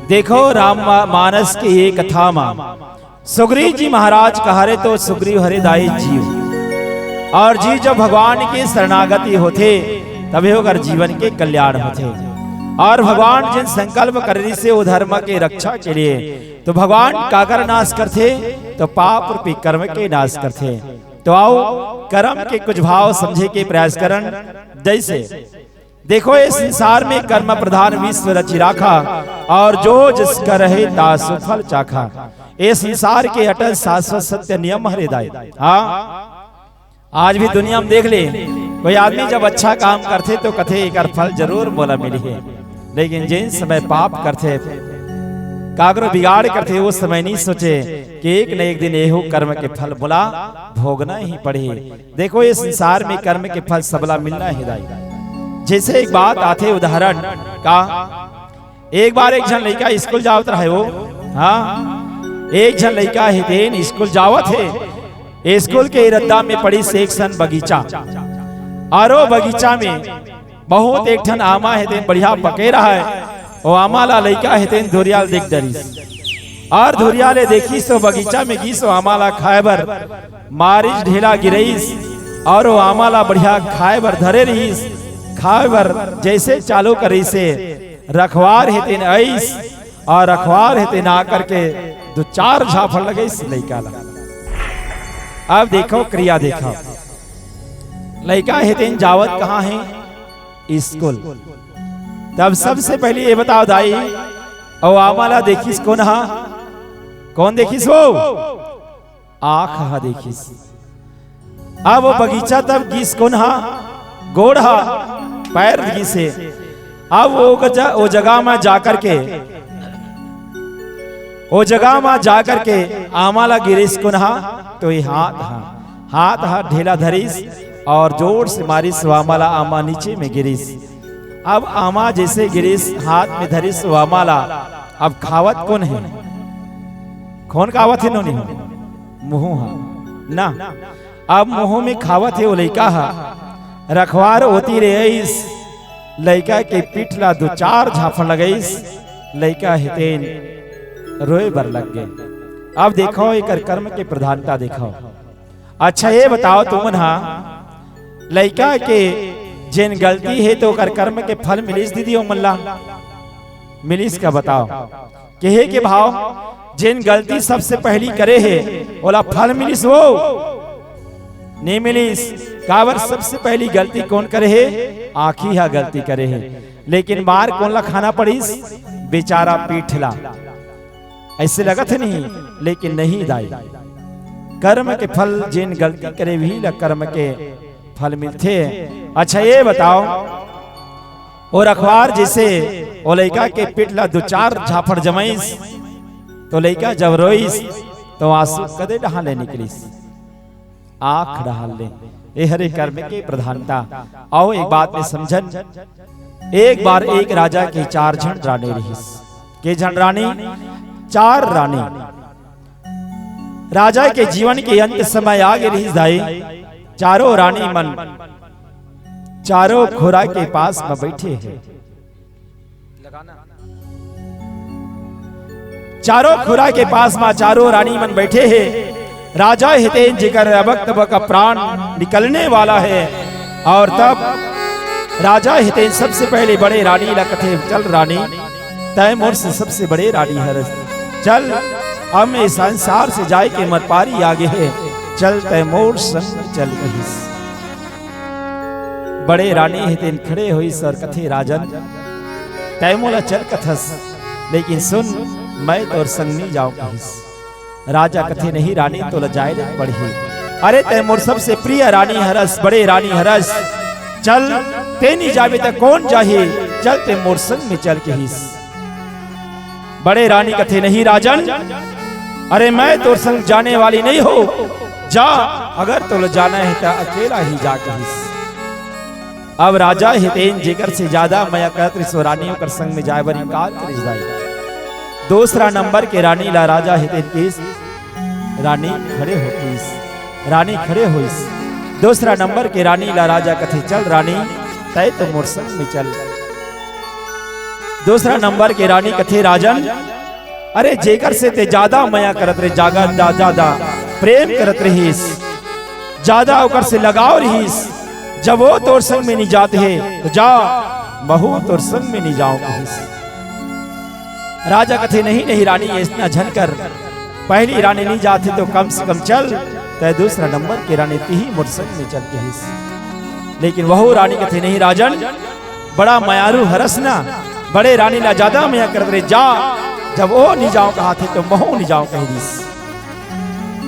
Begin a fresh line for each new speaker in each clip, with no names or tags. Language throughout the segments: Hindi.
देखो राम मानस की ये कथा मां सुग्रीव जी महाराज कहारे तो सुग्रीव हरिदाई जीव और जी जब भगवान के शरणागति होते तभी होकर जीवन के कल्याण होते। और भगवान जिन संकल्प करने से वो धर्म के रक्षा के लिए तो भगवान काकर नाश करते तो पाप रूपी कर्म के नाश करते। तो आओ कर्म के कुछ भाव समझे के प्रयास करन। जैसे देखो इस संसार में कर्म प्रधान विश्व रचि राखा और जो जिसका रहे तासु फल चाखा। ये संसार के अटल शाश्वत सत्य नियम हृदय। हाँ आज भी दुनिया में देख ले कोई आदमी जब अच्छा काम करते तो कथे एक फल जरूर मोला मिली है, लेकिन जिन समय पाप करते कागरो बिगाड़ करते वो समय नहीं सोचे कि एक न एक दिन एहो कर्म के फल बोला भोगना ही पड़े। देखो इस संसार में कर्म के फल सबला मिलना हिदायत। जैसे एक बात आते उदाहरण का, एक बार एक जन लड़का स्कूल जावत रहे वो। हाँ एक जन लड़का हितेन स्कूल जावत है। स्कूल के रद्दा में पड़ी सेक्शन बगीचा और वो बगीचा में बहुत एक ठन आमा हितेन बढ़िया पके रहा है। वो आमा ला लड़का हितेन धुरियाल देख डरीस और धुरियाले देखीस तो बगीचा में गीस वो आमा ला खाए बर मारिस ढेला गिरईस और वो आमा ला बढ़िया खाए बर धरे रहीस। खाए बर जैसे चालू करी से रखवार हेतेन आईस और रखवार हेतेन आकर के दो चार झाफड़ लगे इस लड़का ला। अब देखो क्रिया देखो, लड़का हेतेन जावत कहाँ है स्कूल। तब सबसे पहले ये बताओ दाई और आमाला देखिस कौन हा, कौन देखिस वो आँख हा देखिस। अब वो बगीचा तब गीस कौन हा गोड़ हा पैर से। अब वो जगह में जाकर के वो जगह में जाकर के आमाला गिरीश को नहा तो ये हाथ ढेला धरीस और जोर से मारिस वामाला आमा नीचे में गिरीस। अब आमा जैसे गिरीश हाथ में धरीस वामाला अब खावत कौन है, कौन खावत है नोनी मुँह ना। अब मुँह में खावत है वो लड़का हा। रखवार होती रहीस लड़का के पीठ ला दो चार झाफड़ लगईस। लड़का हितेन रोए बर लग गए। अब देखो एक कर्म के प्रधानता देखो। अच्छा ये बताओ तुमन हा लड़का के जिन गलती है तो कर्म के फल मिलिस दीदी मल्ला मिलिस का बताओ कहे के भाव जिन गलती सबसे पहली करे है बोला फल मिलिस वो नहीं मिलिस। कावर सबसे पहली गलती कौन करे है आखी हा गलती करे है, लेकिन मार कौन ला खाना पड़ीस बेचारा पीठला। ऐसे लगत है नहीं लेकिन नहीं दाई कर्म के फल जिन गलती करे भी ला कर्म के फल मिलते। अच्छा ये बताओ वो रखवार जैसे वो लड़का के पीठला दो चार झाफड़ जमाईस तो लड़का जब रोईस तो आंसू कदे डहाले निकलीस आंख डहाल ले। ये हरे कर्म के प्रधानता। आओ एक बात में समझन। एक बार एक राजा के चार झन रानी रहीस के झन रानी चार रानी। राजा के जीवन के अंत समय आगे रहीस दाई चारों रानी मन चारों खुरा के पास में बैठे हैं। चारों खुरा के पास में चारों रानी मन बैठे हैं। राजा हितेन जिकर अबक तबक का प्राण निकलने वाला है और तब राजा हितेन सबसे पहले बड़े रानी लकथे चल रानी तय मोर से सबसे बड़े रानी हर चल हम इस संसार से जाए के मत पारी आगे है चल तय मोर संग चल कहिस। बड़े रानी हितेन खड़े हुई सर कथे राजन तय मोला चल कथस लेकिन सुन मैं तो संग नहीं जाऊं कहिस। राजा कथे नहीं रानी तो लजाए नहीं पड़ी। अरे तय मोर सबसे प्रिय रानी हरस बड़े रानी हरस चल ते नहीं जावे तो कौन जाहे चल ते मोर संग में चल के हिस। बड़े रानी कथे नहीं राजन अरे मैं तो संग जाने वाली नहीं हो जा अगर तो जाना है तो अकेला ही जा के हिस। अब राजा हितेन जिगर से ज्यादा मैं कहत रानियों कर संग में जाए बर इनकार करिस दाई। दूसरा नंबर के रानी ला राजा हितेन केस रानी खड़े होतीस रानी खड़े होइस। दूसरा नंबर के रानी ला राजा कथे चल रानी तय तो मोर संग में चल। दूसरा नंबर के रानी कथे राजन, अरे जेकर से ते ज्यादा मया करत रहे, जागा ज्यादा प्रेम करत रहीस, ज्यादा ओकर से लगाव रहीस, जब वो तोर संग में नहीं जाते है तो जा महू तोर संग में नहीं जाओ कहीस। राजा कथे नहीं नहीं रानी इतना झनकर, पहली रानी नहीं जाते तो कम से कम चल, तय दूसरा नंबर की रानी ती ही मोर संग में चल कहीस। लेकिन वह रानी कथे नहीं राजन, बड़ा मयारू हरस ना, बड़े रानी ला ज्यादा मया कर रहे, जा जब वो नहीं जाओ कहा थे तो महू नहीं जाओ कह दीस।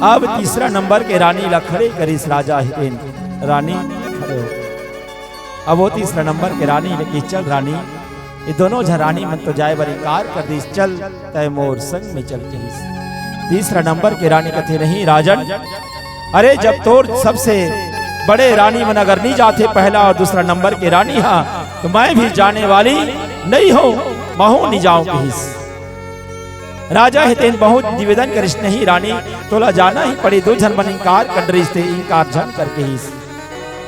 अब तीसरा नंबर के रानी ला खड़े करीस राजा हितेन, रानी खड़े हो। अब वो तीसरा नंबर के रानी लगी, चल रानी, ये दोनों झरानी मन तो जाए बड़ी कार कर दीस, चल तय मोर संग में चल कहीस। तीसरा नंबर के रानी कथे नहीं राजन, अरे जब तोर सबसे बड़े रानी मन अगर नहीं जाते पहला और दूसरा नंबर के रानी हाँ, तो मैं भी जाने वाली नहीं हो, महू नहीं जाऊं कहीस। राजा हितेन बहुत निवेदन करिस, नहीं रानी तोला जाना ही पड़े, दो झन मन इनकार कर रही थे, इनकार झन कर कहीस।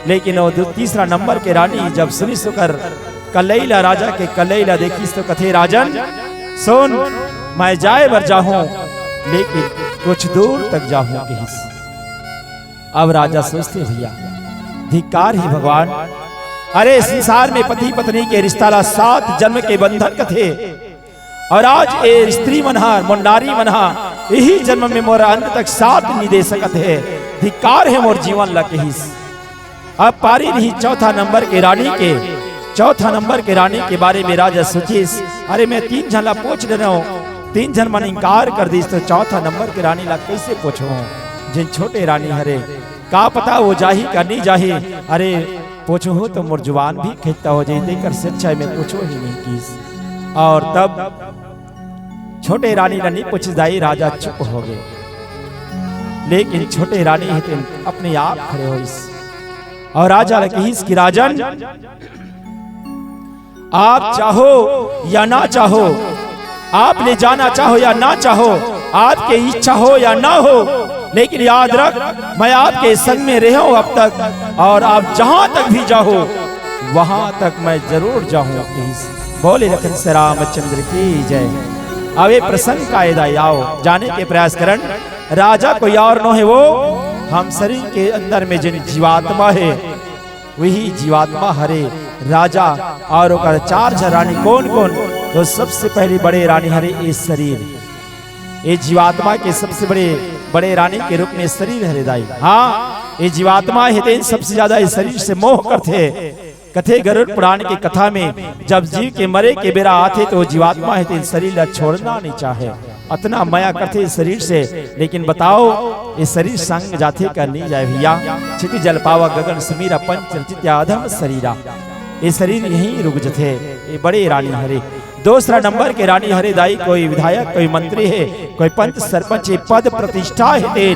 लेकिन वो तीसरा नंबर के रानी जब सुनी सुकर कलैला राजा के कलैला देखीस तो कथे राजन सुन, मैं जाए बर जाऊं लेकिन कुछ दूर तक जाऊं कहीस। अब राजा सोचते भैया धिक्कार ही भगवान, अरे संसार में पति पत्नी के रिश्ता ला 7 जन्म के बंधन कथे, और आज ए स्त्री मनहा मुंडारी मनहा यही जन्म में मोर अंत तक साथ नहीं दे सकत है, धिक्कार है मोर जीवन ला कहीस। अब पारी रही चौथा नंबर के रानी के, चौथा नंबर के रानी के बारे में राजा सोचिस, अरे मैं 3 झन ला पूछ ले रहा हूँ, 3 झन मन इनकार कर दीस तो चौथा नंबर के रानी ला कैसे पूछो, जिन छोटे रानी हरे का पता वो जाही का नहीं जाही, अरे पूछो हो तो मोर जुबान भी खेता हो जाए, देकर सच्चाई में पूछो ही नहीं कीस। और तब छोटे रानी ला नहीं पूछ जाई, राजा चुप हो गए। लेकिन छोटे रानी हितेन अपने आप खड़े हो इस, और राजा कहीस कि राजन आप चाहो या ना चाहो, आप ले जाना चाहो या ना चाहो, आपके इच्छा हो या ना हो, लेकिन याद रख मैं आपके संग में रहा हूं अब तक, और आप जहां तक भी जाओ वहां तक मैं जरूर जाऊं। बोले लखन से रामचंद्र की जय। अब ये प्रसंग कायदा आओ जाने के प्रयास करन, राजा कोई और न है, वो हम शरीर के अंदर में जिन जीवात्मा है वही जीवात्मा हरे राजा, और 4 रानी कौन कौन, तो सबसे पहली बड़े रानी हरे इस शरीर, ये जीवात्मा के सबसे बड़े रानी के रूप में शरीर हरे दाई। हाँ ये जीवात्मा हितेन सबसे ज्यादा इस शरीर से मोह करते, कथे गरुड़ पुराण की कथा में जब जीव के मरे के बेरा आते तो जीवात्मा हितेन शरीर छोड़ना नहीं चाहे, अतना माया करते इस शरीर से। लेकिन बताओ ये शरीर संग जाते कर नहीं जाए भैया, क्षिति जल पावा गगन समीरा पंच अधम शरीरा, ये शरीर यहीं रुक जथे। ये बड़े रानी हरे। दूसरा नंबर के रानी हरे दाई कोई विधायक, कोई मंत्री है, कोई पंच सरपंच, पद प्रतिष्ठा है,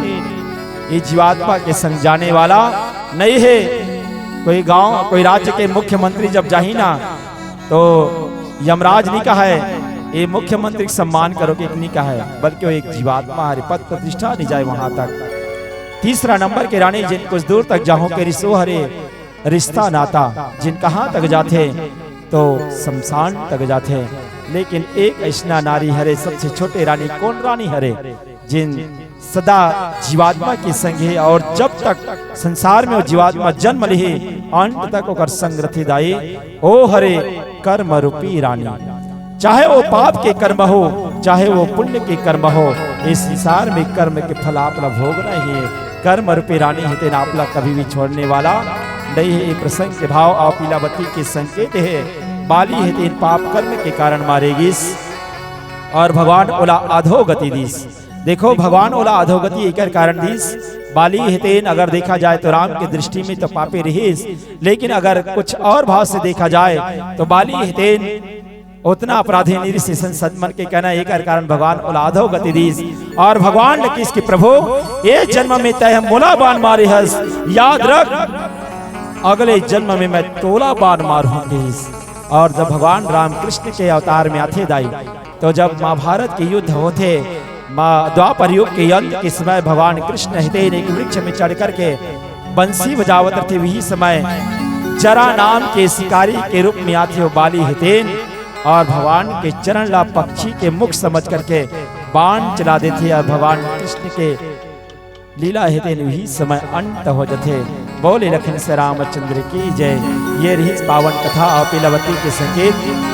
ये जीवात्मा के संग जाने वाला नहीं है। कोई गांव कोई राज्य के मुख्यमंत्री जब जाही ना तो यमराज नहीं कहा है ये मुख्यमंत्री सम्मान करोगे, नहीं कहा है, बल्कि वो एक जीवात्मा हरे पद प्रतिष्ठा नहीं जाए वहां तक। तीसरा नंबर के रानी जिन कुछ दूर तक जाहो के रिश्तो हरे रिश्ता नाता, जिन कहाँ तक जाते तो शमशान तक जाते। लेकिन एक ऐसा नारी हरे सबसे छोटे रानी कौन रानी हरे, जिन सदा जीवात्मा के संग है, और जब तक संसार में वो जीवात्मा जन्म ले अंत तक ओकर संग रथी दाई, ओ हरे कर्म रूपी रानी, चाहे वो पाप के कर्म हो चाहे वो पुण्य के कर्म हो, इस संसार में कर्म के फल आपला भोगना ही है। कर्म रूपी रानी है आपला कभी भी छोड़ने वाला नहीं है। ये प्रसंग के भाव और पीलावती के संकेत है, बाली है इन पाप कर्म के कारण मारेगीस, और भगवान ओला अधोगति दीस। देखो भगवान ओला अधोगति एक कारण दीस, बाली हितेन अगर देखा जाए तो राम की दृष्टि में तो पापे रहीस, लेकिन अगर कुछ और भाव से देखा जाए तो बाली हितेन उतना अपराधी निरी सदमन के कहना एक कारण भगवान ओला अधोगति दीस। और भगवान लकीस के प्रभु ये जन्म में तय हम मोला बाण मारे हस, याद रख अगले जन्म में मैं तोला बाण मारूंगीस। और जब भगवान राम कृष्ण के अवतार में आते दाई, तो जब महाभारत के युद्ध होते, द्वापर युग के अंत के समय भगवान कृष्ण हितेन एक वृक्ष में चढ़ करके बंसी बजावत थे, वही समय जरा नाम के शिकारी के रूप में आते हो बाली हितेन, और भगवान के चरण ला पक्षी के मुख समझ करके बाण चला देते और भगवान कृष्ण के लीला हेते ही समय अंत हो जाते। बोले लखन से रामचंद्र की जय। ये रही पावन कथा पीलावती के संकेत।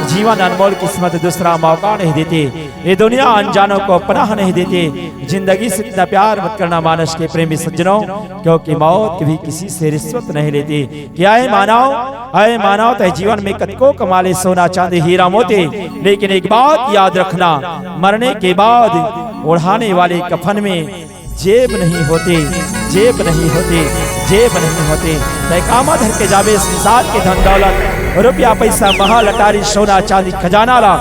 जीवन अनमोल किस्मत दूसरा मौका नहीं देते, ये दुनिया अनजानों को पनाह नहीं देते। जिंदगी से इतना प्यार मत करना मानस के प्रेमी सज्जनों, क्योंकि मौत भी किसी से रिश्वत नहीं लेती। क्या है मानव तो जीवन में कतको कमाले सोना चांदी हीरा मोती, लेकिन एक बात याद रखना, मरने के बाद ओढ़ाने वाले कफन में जेब नहीं होती, जेब नहीं होती, जेब नहीं होती। कामा धर के जावे संसार के धन दौलत रुपया पैसा महल अटारी सोना चांदी खजाना ला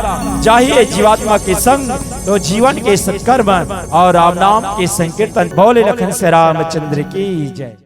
चाहिए जीवात्मा के संग तो जीवन के सत्कर्म और राम नाम के संकीर्तन। बोले लखन से रामचंद्र की जय।